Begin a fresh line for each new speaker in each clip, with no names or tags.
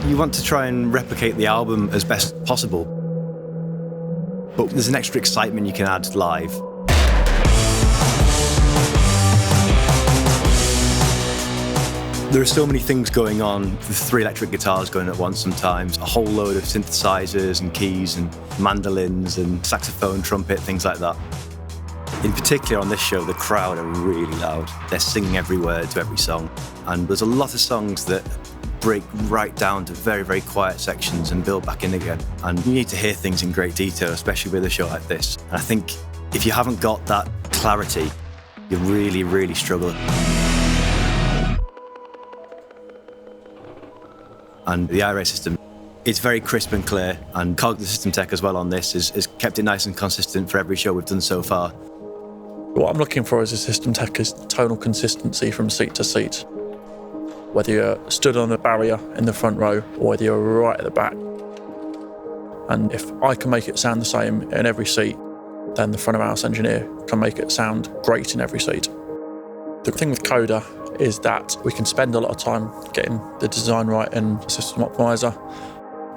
You want to try and replicate the album as best possible, but there's an extra excitement you can add live. There are so many things going on, with 3 electric guitars going at once sometimes, a whole load of synthesizers and keys and mandolins and saxophone, trumpet, things like that. In particular on this show, the crowd are really loud. They're singing every word to every song. And there's a lot of songs that break right down to very, very quiet sections and build back in again. And you need to hear things in great detail, especially with a show like this. And I think if you haven't got that clarity, you really, really struggle. And the AiRAY system, it's very crisp and clear, and CODA, the system tech as well on this, has kept it nice and consistent for every show we've done so far.
What I'm looking for as a system tech is tonal consistency from seat to seat. Whether you're stood on a barrier in the front row or whether you're right at the back. And if I can make it sound the same in every seat, then the front of house engineer can make it sound great in every seat. The thing with CODA is that we can spend a lot of time getting the design right in System Optimizer,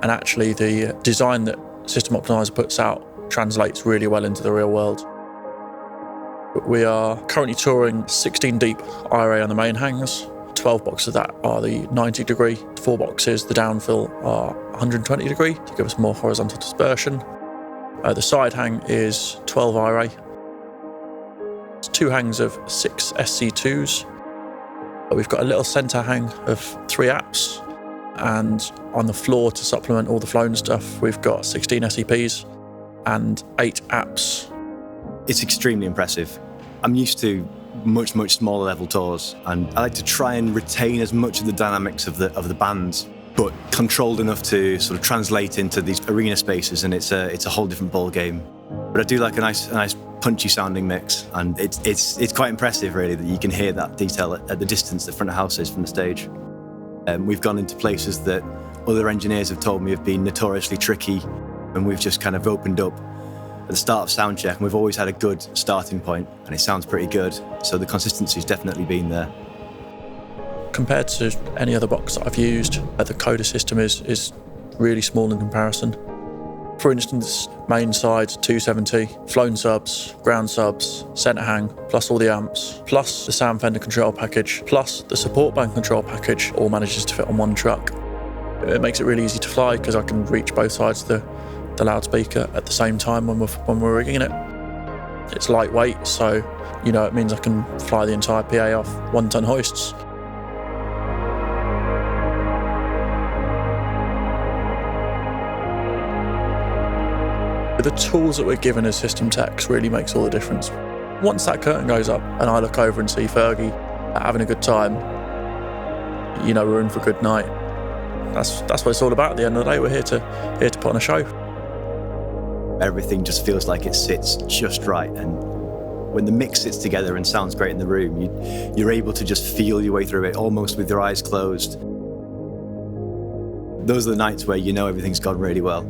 and actually the design that System Optimizer puts out translates really well into the real world. We are currently touring 16 deep AiRAY on the main hangs. 12 boxes of that are the 90 degree. 4 boxes, the downfill, are 120 degree to give us more horizontal dispersion. The side hang is 12 AiRAY. It's 2 hangs of 6 SC2s. We've got a little centre hang of 3 apps, and on the floor to supplement all the flown stuff, we've got 16 SEPs and 8 apps.
It's extremely impressive. I'm used to much, much smaller level tours, and I like to try and retain as much of the dynamics of the bands, but controlled enough to sort of translate into these arena spaces, and it's a whole different ball game. But I do like a nice punchy sounding mix, and it's quite impressive really that you can hear that detail at the distance the front of house is from the stage. We've gone into places that other engineers have told me have been notoriously tricky, and we've just kind of opened up at the start of sound check, and we've always had a good starting point, and it sounds pretty good. So the consistency's definitely been there.
Compared to any other box that I've used, the CODA system is really small in comparison. For instance, main side 270, flown subs, ground subs, centre hang, plus all the amps, plus the Sam Fender control package, plus the support band control package, all manages to fit on one truck. It makes it really easy to fly because I can reach both sides of the loudspeaker at the same time when we're rigging it. It's lightweight, so it means I can fly the entire PA off 1-ton hoists. The tools that we're given as system techs really makes all the difference. Once that curtain goes up and I look over and see Fergie having a good time, we're in for a good night. That's what it's all about at the end of the day. We're here to put on a show.
Everything just feels like it sits just right, and when the mix sits together and sounds great in the room, you're able to just feel your way through it almost with your eyes closed. Those are the nights where everything's gone really well.